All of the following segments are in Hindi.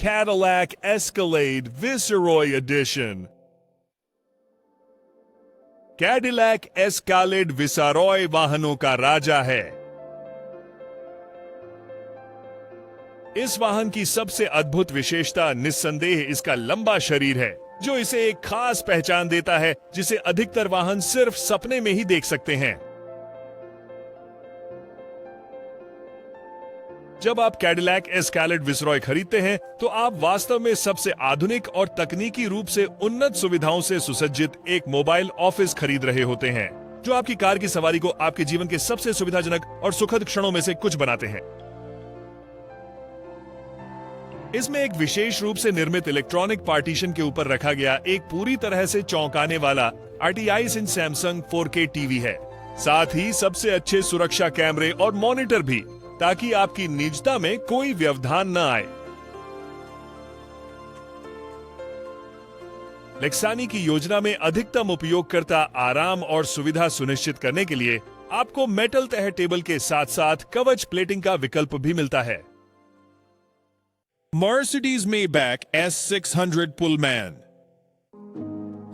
Cadillac Escalade Viceroy Edition। Cadillac Escalade Viceroy वाहनों का राजा है। इस वाहन की सबसे अद्भुत विशेषता निस्संदेह इसका लंबा शरीर है, जो इसे एक खास पहचान देता है जिसे अधिकतर वाहन सिर्फ सपने में ही देख सकते हैं। जब आप कैडिलैक एस्कालेड विसरॉय खरीदते हैं तो आप वास्तव में सबसे आधुनिक और तकनीकी रूप से उन्नत सुविधाओं से सुसज्जित एक मोबाइल ऑफिस खरीद रहे होते हैं, जो आपकी कार की सवारी को आपके जीवन के सबसे सुविधाजनक और सुखद क्षणों में से कुछ बनाते हैं। इसमें एक विशेष रूप से निर्मित इलेक्ट्रॉनिक पार्टीशन के ऊपर रखा गया एक पूरी तरह से चौंकाने वाला RTI Singh Samsung 4K TV है, साथ ही सबसे अच्छे सुरक्षा कैमरे और मॉनिटर भी, ताकि आपकी निजता में कोई व्यवधान न आए। लेक्सानी की योजना में अधिकतम उपयोगकर्ता आराम और सुविधा सुनिश्चित करने के लिए आपको मेटल तह टेबल के साथ साथ कवच प्लेटिंग का विकल्प भी मिलता है। Mercedes Maybach S600 Pullman.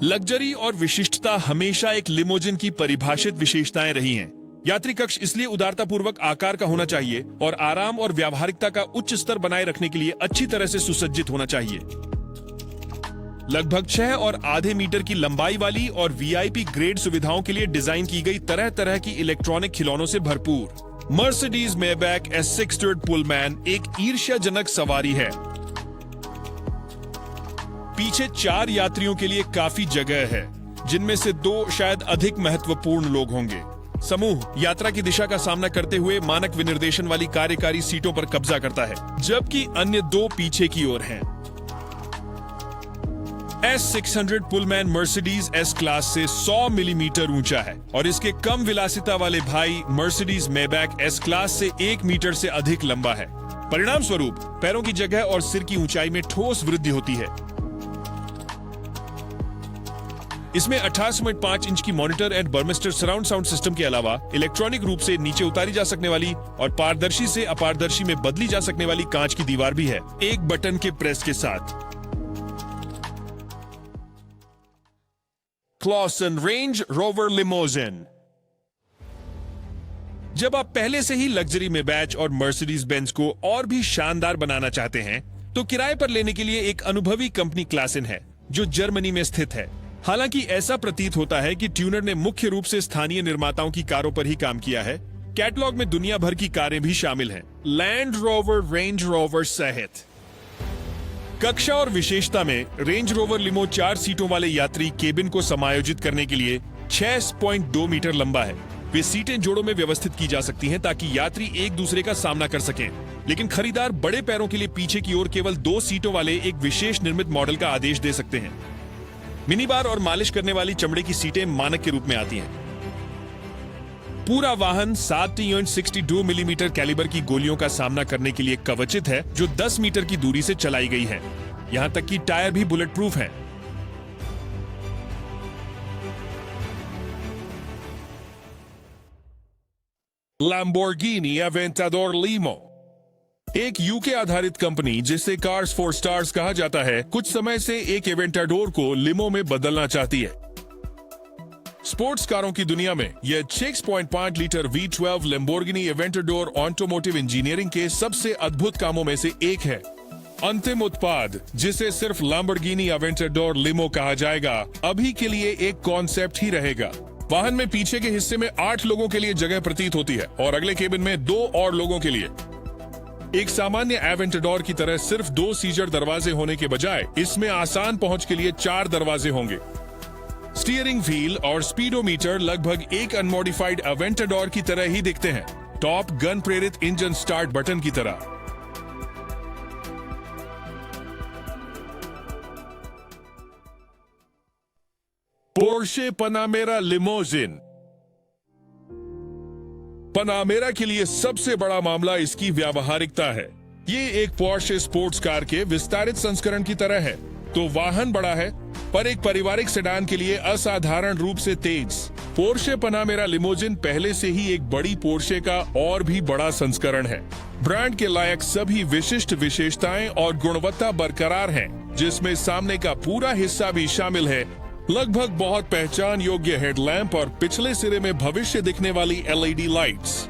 Luxury और विशिष्टता हमेशा एक लिमोजिन की परिभाषित विशेषताएं रही हैं। यात्री कक्ष इसलिए उदारतापूर्वक आकार का होना चाहिए और आराम और व्यावहारिकता का उच्च स्तर बनाए रखने के लिए अच्छी तरह से सुसज्जित होना चाहिए। लगभग 6.5 मीटर की लंबाई वाली और VIP ग्रेड सुविधाओं के लिए डिजाइन की गई तरह तरह की इलेक्ट्रॉनिक खिलौनों से भरपूर मर्सिडीज मेबैक S600 पुलमैन एक ईर्ष्याजनक सवारी है। पीछे 4 यात्रियों के लिए काफी जगह है, जिनमें से 2 शायद अधिक महत्वपूर्ण लोग होंगे। समूह यात्रा की दिशा का सामना करते हुए मानक विनिर्देशन वाली कार्यकारी सीटों पर कब्जा करता है, जबकि अन्य 2 पीछे की ओर हैं। S600 Pullman Mercedes S class से 100 मिलीमीटर ऊंचा है और इसके कम विलासिता वाले भाई मर्सिडीज मेबैक S क्लास से 1 मीटर से अधिक लंबा है। परिणाम स्वरूप पैरों की जगह और सिर की ऊंचाई में ठोस वृद्धि होती है। इसमें 28.5 इंच की monitor and Burmester surround sound system के अलावा इलेक्ट्रॉनिक रूप से नीचे उतारी जा सकने वाली और पारदर्शी से अपारदर्शी में बदली जा सकने वाली कांच की दीवार भी है, एक बटन के प्रेस के साथ। Clausen range rover limousine. जब आप पहले से ही लग्जरी में बैच और मर्सिडीज बेंज को और भी शानदार बनाना चाहते हैं, तो किराए पर लेने के लिए एक अनुभवी कंपनी क्लासन है, जो जर्मनी में स्थित है। हालांकि ऐसा प्रतीत होता है कि ट्यूनर ने मुख्य रूप से स्थानीय निर्माताओं की कारों पर ही काम किया है। कैटलॉग में दुनिया भर की कारें भी शामिल हैं, लैंड रोवर, रेंज रोवर सहित। कक्षा और विशेषता में रेंज रोवर लिमो 4 सीटों वाले यात्री केबिन को समायोजित करने के लिए 6.2 मीटर लंबा है। वे सीटें जोड़ों में व्यवस्थित की जा सकती हैं ताकि यात्री एक दूसरे का सामना कर सकें, लेकिन खरीदार बड़े पैरों के लिए पीछे की ओर केवल 2 सीटों वाले एक विशेष निर्मित मॉडल का आदेश दे सकते हैं। मिनी बार और मालिश करने वाली चमड़े की सीटें मानक के रूप में आती हैं। पूरा वाहन 7.62 मिलीमीटर कैलिबर की गोलियों का सामना करने के लिए कवचित है, जो 10 मीटर की दूरी से चलाई गई है। यहां तक कि टायर भी बुलेट प्रूफ हैं। लैम्बोर्गिनी अवेंटाडोर लिमो एक यूके आधारित कंपनी जिसे कार्स फॉर स्टार्स कहा जाता है, कुछ समय से एक एवेंटाडोर को लिमो में बदलना चाहती है। स्पोर्ट्स कारों की दुनिया में यह 6.5 litre V12 Lamborghini Aventador automotive engineering के सबसे अद्भुत कामों में से एक है। अंतिम उत्पाद, जिसे सिर्फ लैम्बोर्गिनी एवेंटाडोर लिमो कहा जाएगा, अभी के लिए एक कॉन्सेप्ट ही रहेगा। वाहन में पीछे के हिस्से में 8 लोगों के लिए जगह प्रतीत होती है और अगले केबिन में 2 और लोगों के लिए। एक सामान्य एवेंटाडोर की तरह सिर्फ 2 सीजर दरवाजे होने के बजाय इसमें आसान पहुंच के लिए 4 दरवाजे होंगे। स्टीयरिंग व्हील और स्पीडोमीटर लगभग एक अनमॉडिफाइड एवेंटाडोर की तरह ही दिखते हैं, टॉप गन प्रेरित इंजन स्टार्ट बटन की तरह। Porsche Panamera limousine. पनामेरा के लिए सबसे बड़ा मामला इसकी व्यावहारिकता है। ये एक पोर्शे स्पोर्ट्स कार के विस्तारित संस्करण की तरह है, तो वाहन बड़ा है पर एक पारिवारिक सेडान के लिए असाधारण रूप से तेज। पोर्शे पनामेरा लिमोजिन पहले से ही एक बड़ी पोर्शे का और भी बड़ा संस्करण है। ब्रांड के लायक सभी विशिष्ट विशेषताएं और गुणवत्ता बरकरार हैं, जिसमें सामने का पूरा हिस्सा भी शामिल है। लगभग बहुत पहचान योग्य हेडलैम्प और पिछले सिरे में भविष्य दिखने वाली LED लाइट्स।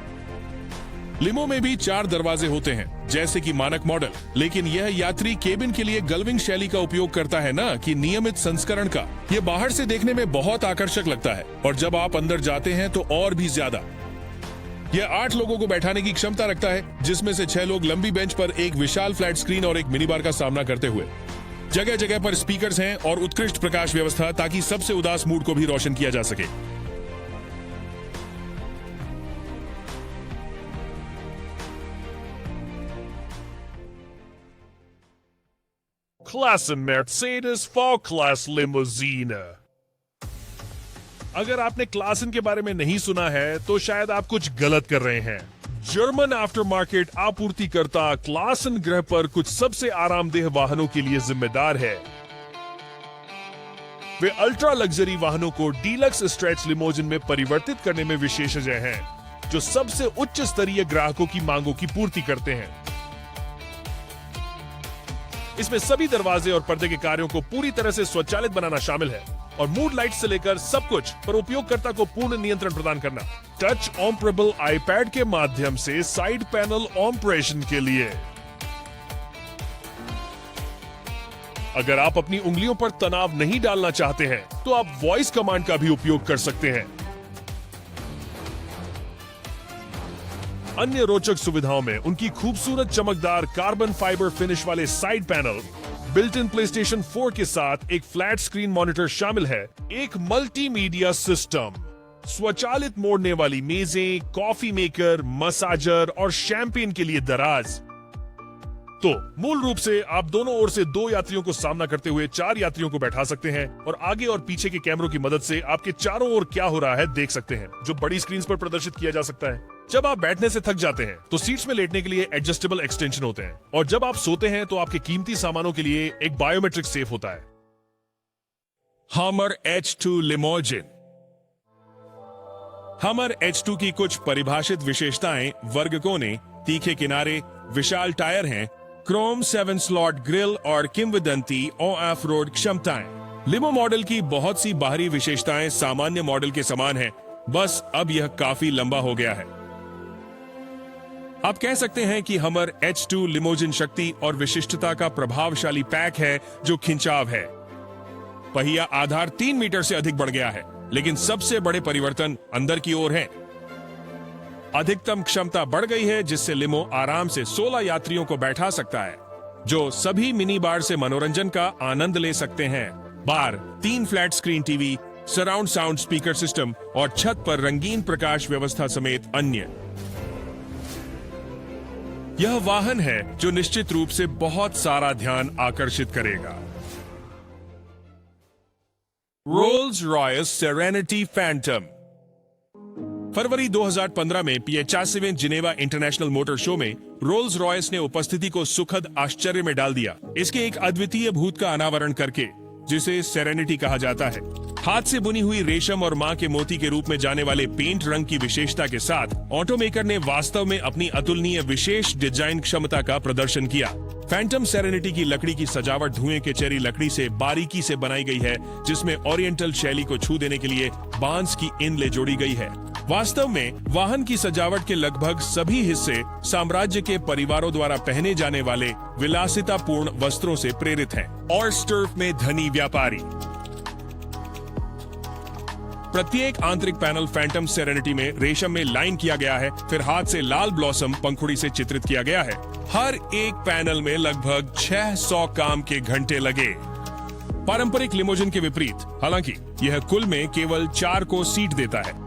लिमो में भी 4 दरवाजे होते हैं जैसे कि मानक मॉडल, लेकिन यह यात्री केबिन के लिए गल्विंग शैली का उपयोग करता है ना कि नियमित संस्करण का। यह बाहर से देखने में बहुत आकर्षक लगता है और जब आप अंदर जाते हैं तो और भी ज्यादा। यह 8 लोगों को बैठाने की क्षमता रखता है, जिसमें से 6 लोग लंबी बेंच पर एक विशाल फ्लैट स्क्रीन और एक मिनी बार का सामना करते हुए। जगह जगह पर स्पीकर्स हैं और उत्कृष्ट प्रकाश व्यवस्था ताकि सबसे उदास मूड को भी रोशन किया जा सके। Klassen Mercedes V-Class Limousine। अगर आपने क्लासन के बारे में नहीं सुना है तो शायद आप कुछ गलत कर रहे हैं। जर्मन आफ्टर मार्केट आपूर्तिकर्ता क्लासन ग्रह पर कुछ सबसे आरामदेह वाहनों के लिए जिम्मेदार है। वे अल्ट्रा लग्जरी वाहनों को डीलक्स स्ट्रेच लिमोजिन में परिवर्तित करने में विशेषज्ञ हैं, जो सबसे उच्च स्तरीय ग्राहकों की मांगों की पूर्ति करते हैं। इसमें सभी दरवाजे और पर्दे के कार्यों को पूरी तरह से स्वचालित बनाना शामिल है और मूड लाइट से लेकर सब कुछ पर उपयोगकर्ता को पूर्ण नियंत्रण प्रदान करना। टच ऑपरेबल आईपैड के माध्यम से साइड पैनल ऑपरेशन के लिए। अगर आप अपनी उंगलियों पर तनाव नहीं डालना चाहते हैं तो आप वॉइस कमांड का भी उपयोग कर सकते हैं। अन्य रोचक सुविधाओं में उनकी खूबसूरत चमकदार कार्बन फाइबर फिनिश वाले side panel, built in PlayStation 4 के साथ एक फ्लैट स्क्रीन मॉनिटर शामिल है, एक मल्टीमीडिया सिस्टम, स्वचालित मोड़ने वाली मेजें, कॉफी मेकर, मसाजर और शैंपेन के लिए दराज। तो मूल रूप से आप दोनों ओर से 2 यात्रियों को सामना करते हुए 4 यात्रियों को बैठा सकते हैं और आगे और पीछे के कैमरों की मदद से आपके चारों ओर क्या हो रहा है देख सकते हैं, जो बड़ी स्क्रीन पर प्रदर्शित किया जा सकता है। जब आप बैठने से थक जाते हैं तो सीट्स में लेटने के लिए एडजस्टेबल एक्सटेंशन होते हैं और जब आप सोते हैं तो आपके कीमती सामानों के लिए एक बायोमेट्रिक सेफ होता है। हमर H2 लिमोजिन। हमर H2 की कुछ परिभाषित विशेषताएं वर्ग कोने, तीखे किनारे, विशाल टायर हैं, क्रोम 7 स्लॉट ग्रिल और किंवदंती ऑफ रोड क्षमताएं। लिमो मॉडल की बहुत सी बाहरी विशेषताएं सामान्य मॉडल के समान हैं, बस अब यह काफी लंबा हो गया है। आप कह सकते हैं कि हमर H2 लिमोजिन शक्ति और विशिष्टता का प्रभावशाली पैक है जो खिंचाव है। पहिया आधार 3 मीटर से अधिक बढ़ गया है, लेकिन सबसे बड़े परिवर्तन अंदर की ओर है। अधिकतम क्षमता बढ़ गई है, जिससे लिमो आराम से 16 यात्रियों को बैठा सकता है, जो सभी मिनी बार से मनोरंजन का आनंद ले सकते हैं। बार, 3 flat screen TV, surround sound speaker system और छत पर रंगीन प्रकाश व्यवस्था समेत अन्य। यह वाहन है जो निश्चित रूप से बहुत सारा ध्यान आकर्षित करेगा। Rolls Royce Serenity Phantom. फरवरी 2015 में 85वें जिनेवा इंटरनेशनल मोटर शो में रोल्स रॉयस ने उपस्थिति को सुखद आश्चर्य में डाल दिया, इसके एक अद्वितीय भूत का अनावरण करके, जिसे सेरेनिटी कहा जाता है। हाथ से बुनी हुई रेशम और मां के मोती के रूप में जाने वाले पेंट रंग की विशेषता के साथ ऑटोमेकर ने वास्तव में अपनी अतुलनीय विशेष डिजाइन क्षमता का प्रदर्शन किया। फैंटम सेरेनिटी की लकड़ी की सजावट धुएं के चेरी लकड़ी से बारीकी से बनाई गई है, जिसमें ओरिएंटल शैली को छू देने के लिए बांस की इनले जोड़ी गई है। वास्तव में वाहन की सजावट के लगभग सभी हिस्से साम्राज्य के परिवारों द्वारा पहने जाने वाले विलासितापूर्ण वस्त्रों से प्रेरित हैं। ऑर्स्टर्फ में धनी व्यापारी। प्रत्येक आंतरिक पैनल फैंटम सेरेनिटी में रेशम में लाइन किया गया है, फिर हाथ से लाल ब्लॉसम पंखुड़ी से चित्रित किया गया है। हर एक पैनल में लगभग 600 काम के घंटे लगे। पारंपरिक लिमोजिन के विपरीत, हालांकि यह कुल में केवल 4 को सीट देता है।